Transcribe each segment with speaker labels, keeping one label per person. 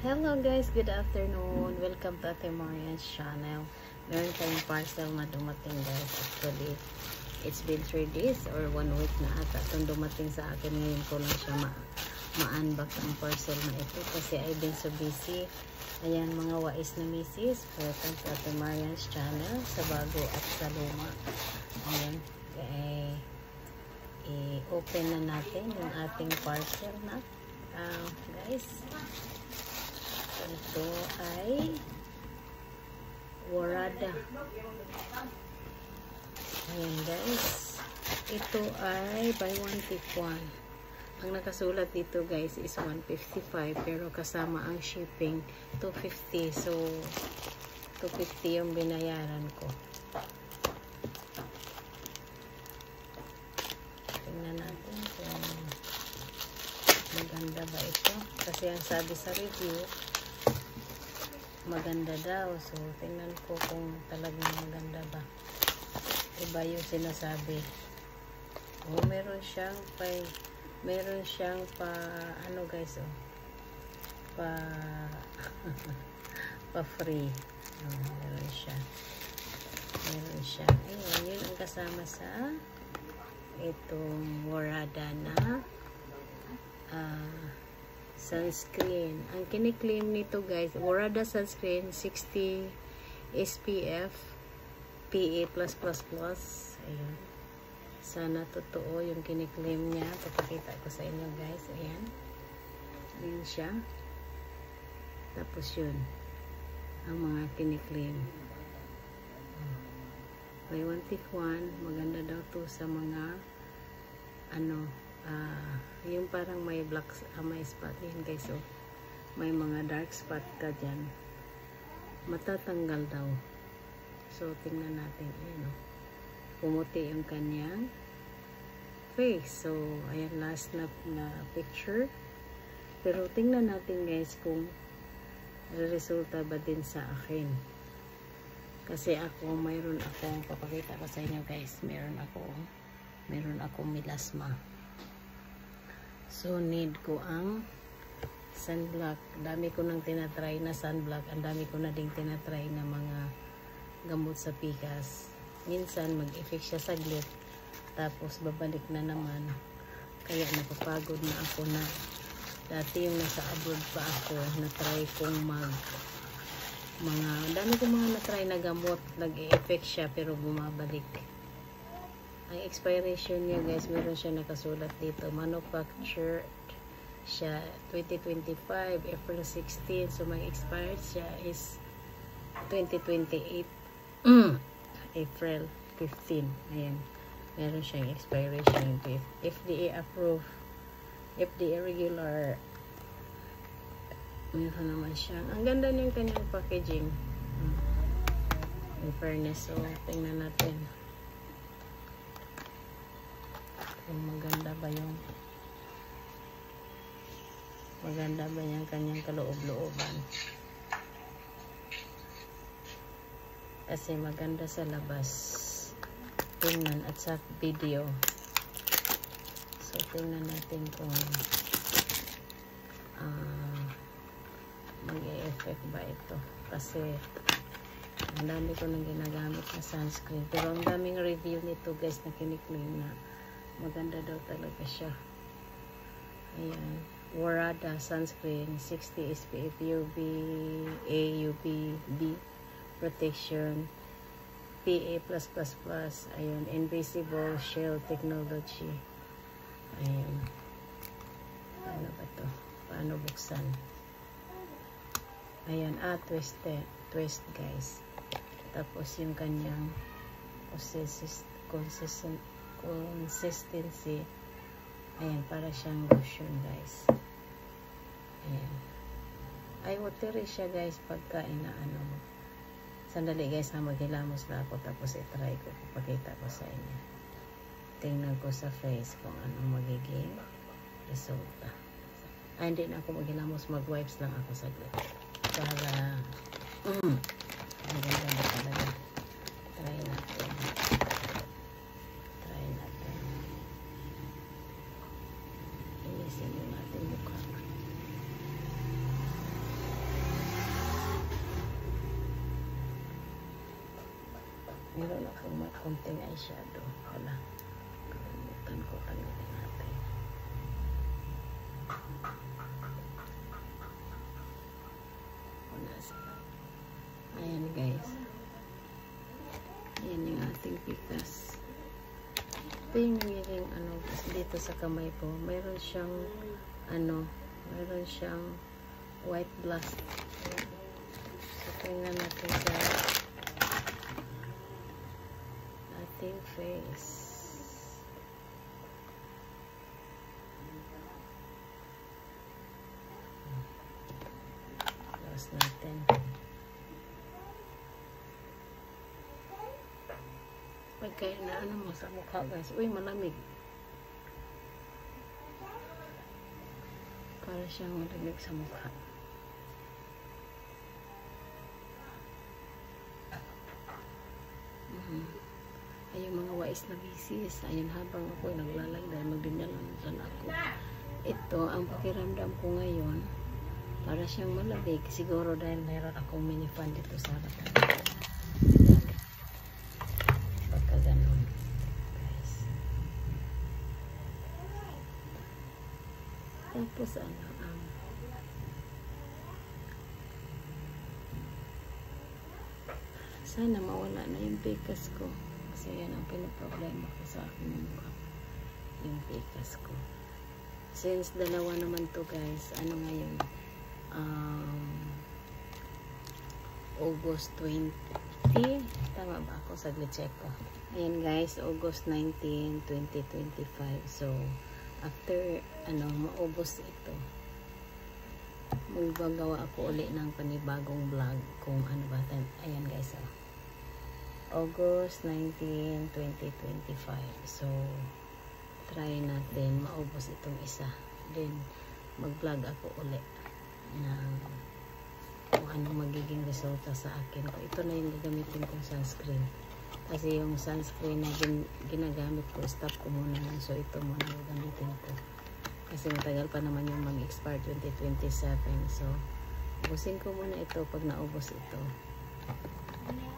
Speaker 1: Hello guys, good afternoon. Welcome to Ate Marian's channel. Meron tayong parcel na dumating guys. Actually, it's been 3 days or 1 week na ata itong dumating sa akin. Ngayon ko lang siya ma-unbox ang parcel na ito kasi I've been so busy. Ayan mga wais na misis. Welcome to Ate Marian's channel sa bago at sa luma. Ayan. I-open na natin yung ating parcel na guys. Ito ay Warada. Ayan guys. Ito ay buy one take one. Ang nakasulat dito guys is 155 pero kasama ang shipping 250. So 250 yung binayaran ko. Tingnan natin kung maganda ba ito. Kasi ang sabi sa review maganda daw. So, tingnan ko kung talagang maganda ba. Iba yung sinasabi. Oh, meron siyang ano guys, oh. Pa free. Oh, meron siya. Ayun, yun ang kasama sa itong Warada na sunscreen. Ang kiniklaim nito guys, Warada sunscreen 60 SPF PA+++. Ayan. Sana totoo yung kiniklaim niya. Papakita ko sa inyo guys. Ayan. Ayan siya. Tapos yun. Ang mga kiniklaim. Buy one take one. Maganda daw to sa mga yung parang may black may spot yan guys, so may mga dark spot ka dyan, matatanggal daw. So tingnan natin, ayan, pumuti yung kanyang face. So ayan, last na picture, pero tingnan natin guys kung resulta ba din sa akin, kasi ako mayroon akong papakita ko sa inyo guys, meron akong melasma. So, need ko ang sunblock. Dami ko nang tinatry na sunblock. Ang dami ko na ding tinatry na mga gamot sa pikas. Minsan, mag-effect siya saglit. Tapos, babalik na naman. Kaya, napapagod na ako na. Dati yung nasa abroad pa ako, na-try kong dami kong mga na-try na gamot. Nag-effect siya, pero bumabalik. Ang expiration niya guys, meron siya nakasulat dito, manufactured siya 2025 April 16, so may expired siya is 2028 April 15. Ayan, meron siyang expiration date. FDA approved, FDA regular, meron naman siya. Ang ganda niyang kanyang packaging, in fairness. So tingnan natin kung maganda ba yung kanyang kaloob-looban, kasi maganda sa labas tingnan at sa video. So tingnan natin kung mag-e-effect ba ito, kasi ang dami ko nang ginagamit na sunscreen, pero ang daming review nito guys na kiniklaim na maganda daw talaga siya. Ayan, Warada sunscreen 60 SPF UV A UV B protection PA+++. Ayun, invisible shell technology. Ayun, ano ba to, paano buksan? Ayan, twist guys. Tapos yung kanyang consistency, ayan, para siyang lotion guys. Ayan, ay watery siya guys pagka inaano mo. Sandali guys, maghilamos na ako tapos itry ko, papakita ko sa inyo. Tingnan ko sa face kung anong magiging resulta. Ay, hindi na ako maghilamos, mag-wipes lang ako saglit para ang ganda na talaga. Try natin. Inisin mo natin mukha. Meron akong konting eyeshadow. Wala. Kalimutan ko. Tanggalin natin. Wala sila. Ayan guys. Ayan yung ating pikas. Ito yung nagiging dito sa kamay ko. Mayroon siyang mayroon siyang white blast. Ayan. So, tingnan natin sa ating face. Close natin. Pagkaya na mo sa mukha guys. Uy, malamig. Para siyang malamig sa mukha. Ay, yung mga wais na bisis. Ayun, habang ako naglalag dahil magdinalansan ako. Ito, ang pakiramdam ko ngayon, para siyang malamig. Siguro dahil mayroon akong mini fan dito sa harapan. Pagka ganun. Guys. Tapos, sana mawala na yung pikas ko. Kasi yan ang pinaproblema ko sa aking mukha. Yung pikas ko. Since dalawa naman to guys, ngayon? August 20. Tama ba ako? Saglit check ko. Ayan guys, August 19, 2025. So, after, maubos ito. Magagawa ako ulit ng panibagong vlog kung ano ba. Ayan guys, August 19, 2025. So, try natin maubos itong isa. Then, mag-vlog ako ulit ng kung ano magiging resulta sa akin. Ito na yung gagamitin kong sunscreen. Kasi yung sunscreen na ginagamit ko, stop ko muna. So, ito muna gagamitin ko. Kasi matagal pa naman yung mag-expire 2027. So, ubusin ko muna ito pag naubos ito.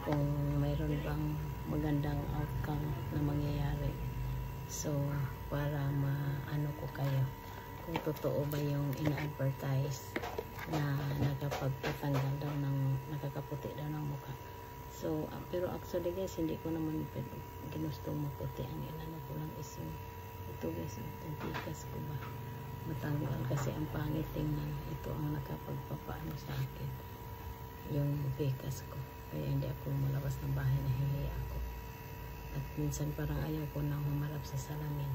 Speaker 1: Kung mayroon bang magandang outcome na mangyayari. So, para maano ko kayo kung totoo ba yung ina-advertise na nakapagpatanggal daw ng nakakaputi daw ng mukha. So, pero actually guys, hindi ko naman ginustong maputi. Ang inano ko lang is yung ito guys, yung pikas ko ba matanggal kasi ang pangit tingnan. Ito ang nakapagpapaano sa akin, yung pikas ko. Kaya hindi ako malabas ng bahay, nahihiya ako. At minsan parang ayaw ko nang humarap sa salamin.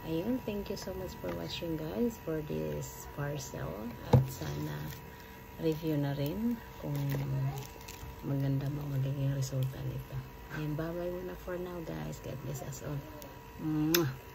Speaker 1: Ayun, thank you so much for watching guys for this parcel. At sana review na rin kung maganda ba magiging resulta nito. Ayun, bye-bye muna for now guys. God bless us all. Mwah!